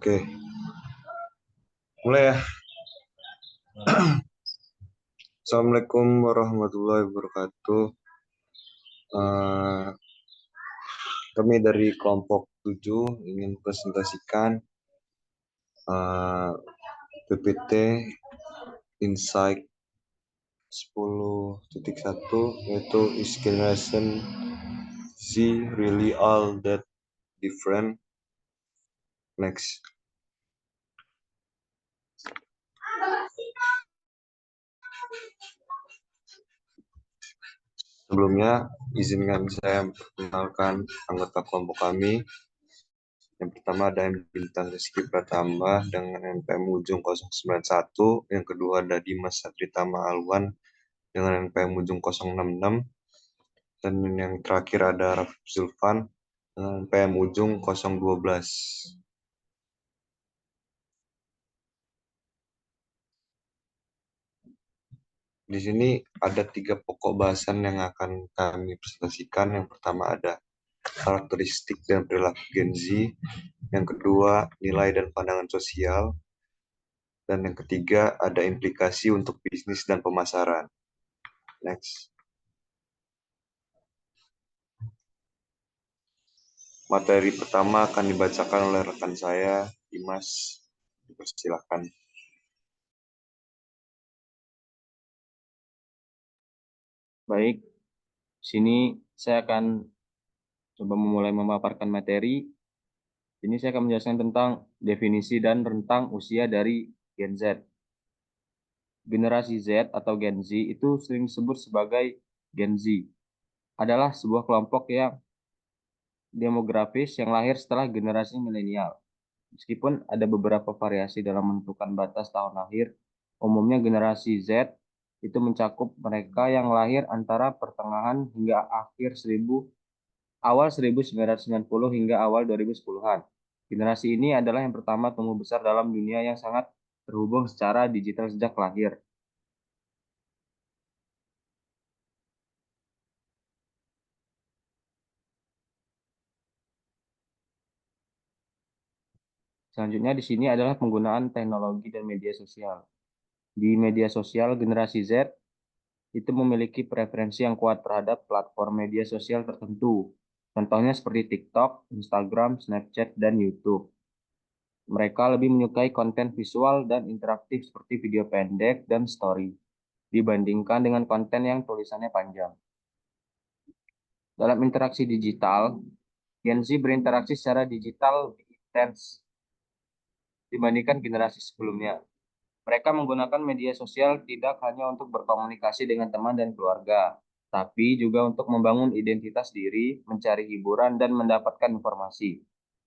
Oke, mulai ya. Assalamualaikum warahmatullahi wabarakatuh. Eh, Kami dari kelompok 7 ingin presentasikan PPT Insight 10.1, yaitu Is Generation Z Really All That Different? Next. Sebelumnya, izinkan saya memperkenalkan anggota kelompok kami. Yang pertama ada Bintang Rizky Pratamba dengan NPM ujung 091. Yang kedua ada Dimas Satritama Alwan dengan NPM ujung 066. Dan yang terakhir ada Rafif Zulfan dengan NPM ujung 012. Di sini ada 3 pokok bahasan yang akan kami presentasikan. Yang pertama ada karakteristik dan perilaku Gen Z. Yang kedua, nilai dan pandangan sosial. Dan yang ketiga, ada implikasi untuk bisnis dan pemasaran. Next. Materi pertama akan dibacakan oleh rekan saya, Dimas. Silakan. Baik, sini saya akan coba memulai memaparkan materi. Ini saya akan menjelaskan tentang definisi dan rentang usia dari Gen Z. Generasi Z atau Gen Z itu sering disebut sebagai Gen Z. Adalah sebuah kelompok yang demografis yang lahir setelah generasi milenial. Meskipun ada beberapa variasi dalam menentukan batas tahun lahir, umumnya generasi Z itu mencakup mereka yang lahir antara pertengahan hingga awal 1990 hingga awal 2010-an. Generasi ini adalah yang pertama tumbuh besar dalam dunia yang sangat terhubung secara digital sejak lahir. Selanjutnya di sini adalah penggunaan teknologi dan media sosial. Di media sosial, generasi Z itu memiliki preferensi yang kuat terhadap platform media sosial tertentu. Contohnya seperti TikTok, Instagram, Snapchat, dan YouTube. Mereka lebih menyukai konten visual dan interaktif seperti video pendek dan story, dibandingkan dengan konten yang tulisannya panjang. Dalam interaksi digital, Gen Z berinteraksi secara digital lebih intens dibandingkan generasi sebelumnya. Mereka menggunakan media sosial tidak hanya untuk berkomunikasi dengan teman dan keluarga, tapi juga untuk membangun identitas diri, mencari hiburan, dan mendapatkan informasi.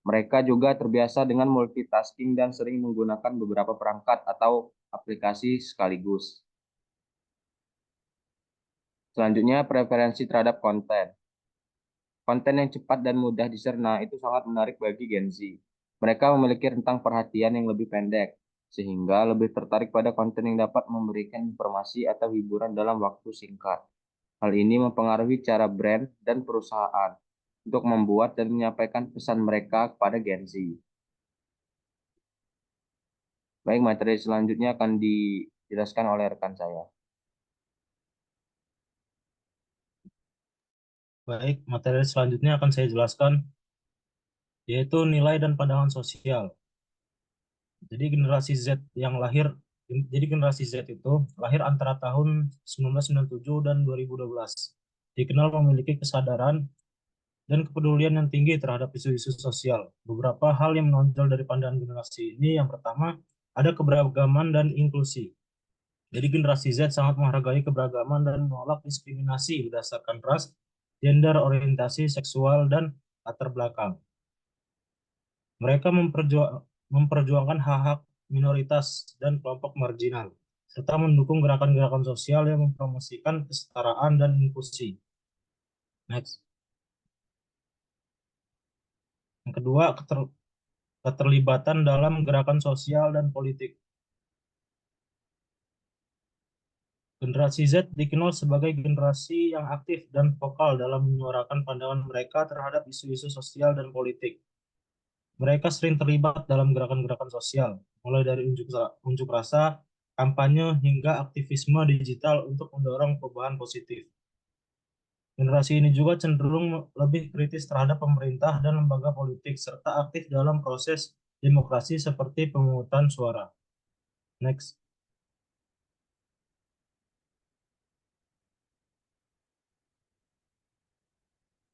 Mereka juga terbiasa dengan multitasking dan sering menggunakan beberapa perangkat atau aplikasi sekaligus. Selanjutnya, preferensi terhadap konten. Konten yang cepat dan mudah dicerna itu sangat menarik bagi Gen Z. Mereka memiliki rentang perhatian yang lebih pendek, sehingga lebih tertarik pada konten yang dapat memberikan informasi atau hiburan dalam waktu singkat. Hal ini mempengaruhi cara brand dan perusahaan untuk membuat dan menyampaikan pesan mereka kepada Gen Z. Baik, materi selanjutnya akan dijelaskan oleh rekan saya. Baik, materi selanjutnya akan saya jelaskan, yaitu nilai dan pandangan sosial. Jadi generasi Z itu lahir antara tahun 1997 dan 2012. Dikenal memiliki kesadaran dan kepedulian yang tinggi terhadap isu-isu sosial. Beberapa hal yang menonjol dari pandangan generasi ini, yang pertama, ada keberagaman dan inklusi. Jadi generasi Z sangat menghargai keberagaman dan menolak diskriminasi berdasarkan ras, gender, orientasi seksual, dan latar belakang. Mereka memperjuangkan hak-hak minoritas dan kelompok marginal, serta mendukung gerakan-gerakan sosial yang mempromosikan kesetaraan dan inklusi. Next. Yang kedua, keterlibatan dalam gerakan sosial dan politik. Generasi Z dikenal sebagai generasi yang aktif dan vokal dalam menyuarakan pandangan mereka terhadap isu-isu sosial dan politik. Mereka sering terlibat dalam gerakan-gerakan sosial, mulai dari unjuk rasa, kampanye, hingga aktivisme digital untuk mendorong perubahan positif. Generasi ini juga cenderung lebih kritis terhadap pemerintah dan lembaga politik, serta aktif dalam proses demokrasi seperti pemungutan suara. Next.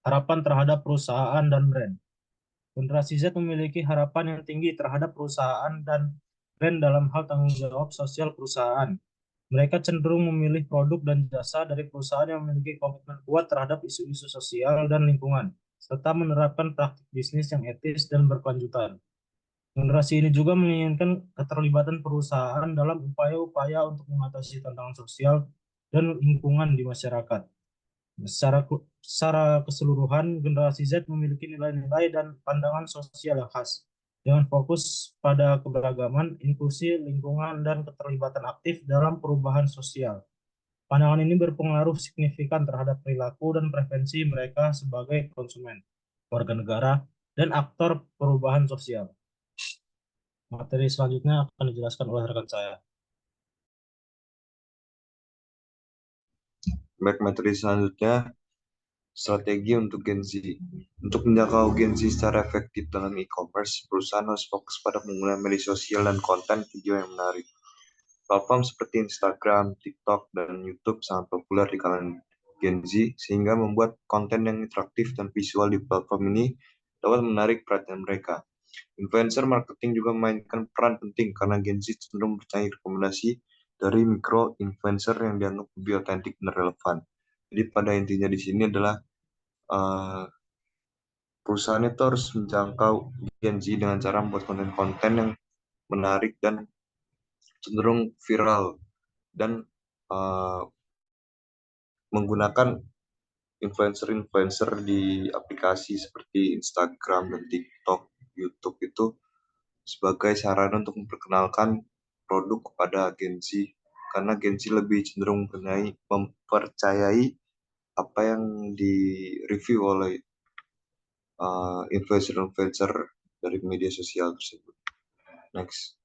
Harapan terhadap perusahaan dan brand. Generasi Z memiliki harapan yang tinggi terhadap perusahaan dan brand dalam hal tanggung jawab sosial perusahaan. Mereka cenderung memilih produk dan jasa dari perusahaan yang memiliki komitmen kuat terhadap isu-isu sosial dan lingkungan, serta menerapkan praktik bisnis yang etis dan berkelanjutan. Generasi ini juga menginginkan keterlibatan perusahaan dalam upaya-upaya untuk mengatasi tantangan sosial dan lingkungan di masyarakat. Secara keseluruhan, generasi Z memiliki nilai-nilai dan pandangan sosial yang khas, dengan fokus pada keberagaman, inklusi, lingkungan, dan keterlibatan aktif dalam perubahan sosial. Pandangan ini berpengaruh signifikan terhadap perilaku dan preferensi mereka sebagai konsumen, warga negara, dan aktor perubahan sosial. Materi selanjutnya akan dijelaskan oleh rekan saya. Baik, materi selanjutnya, strategi untuk Gen Z. Untuk menjangkau Gen Z secara efektif dalam e-commerce, perusahaan harus fokus pada penggunaan media sosial dan konten video yang menarik. Platform seperti Instagram, TikTok, dan YouTube sangat populer di kalangan Gen Z, sehingga membuat konten yang interaktif dan visual di platform ini dapat menarik perhatian mereka. Influencer marketing juga memainkan peran penting karena Gen Z cenderung percaya rekomendasi dari mikro-influencer yang dianggap lebih otentik dan relevan. Jadi pada intinya di sini adalah perusahaan itu harus menjangkau Gen Z dengan cara membuat konten-konten yang menarik dan cenderung viral dan uh, menggunakan influencer-influencer di aplikasi seperti Instagram dan TikTok, YouTube itu sebagai sarana untuk memperkenalkan produk kepada Gen Z, karena Gen Z lebih cenderung mempercayai apa yang di-review oleh influencer-influencer dari media sosial tersebut. Next.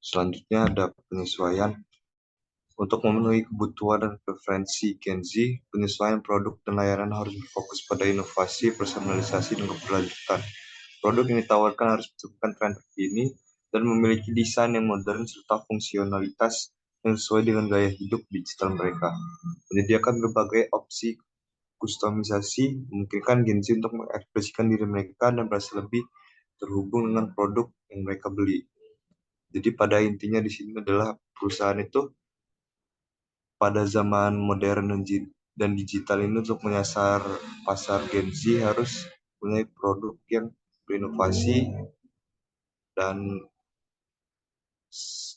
Selanjutnya ada penyesuaian. Untuk memenuhi kebutuhan dan preferensi Gen Z, penyesuaian produk dan layanan harus berfokus pada inovasi, personalisasi, dan keberlanjutan. Produk yang ditawarkan harus menciptakan tren terkini dan memiliki desain yang modern serta fungsionalitas yang sesuai dengan gaya hidup digital mereka. Menyediakan berbagai opsi kustomisasi memungkinkan Gen Z untuk mengekspresikan diri mereka dan merasa lebih terhubung dengan produk yang mereka beli. Jadi pada intinya di sini adalah perusahaan itu pada zaman modern dan digital ini untuk menyasar pasar Gen Z harus punya produk yang berinovasi dan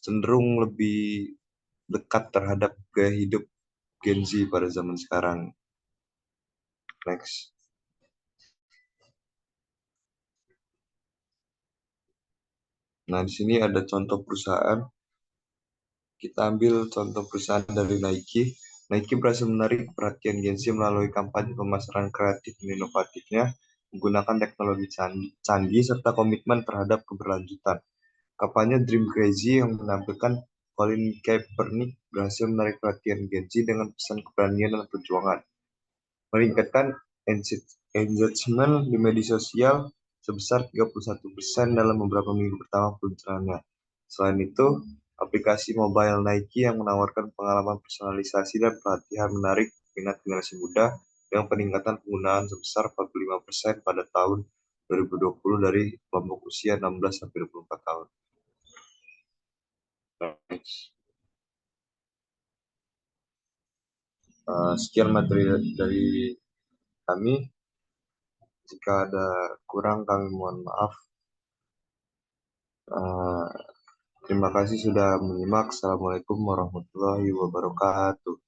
cenderung lebih dekat terhadap gaya hidup Gen Z pada zaman sekarang. Next. Nah, di sini ada contoh perusahaan. Kita ambil contoh perusahaan dari Nike. Nike berhasil menarik perhatian Gen Z melalui kampanye pemasaran kreatif dan inovatifnya, menggunakan teknologi canggih serta komitmen terhadap keberlanjutan. Kampanye Dream Crazy yang menampilkan Colin Kaepernick berhasil menarik perhatian Gen Z dengan pesan keberanian dan perjuangan, meningkatkan engagement di media sosial sebesar 31% dalam beberapa minggu pertama peluncurannya. Selain itu, aplikasi mobile Nike yang menawarkan pengalaman personalisasi dan pelatihan menarik minat generasi muda dengan peningkatan penggunaan sebesar 45% pada tahun 2020 dari kelompok usia 16-24 tahun. Sekian materi dari kami. Jika ada kurang, kami mohon maaf. Terima kasih sudah menyimak. Assalamualaikum warahmatullahi wabarakatuh.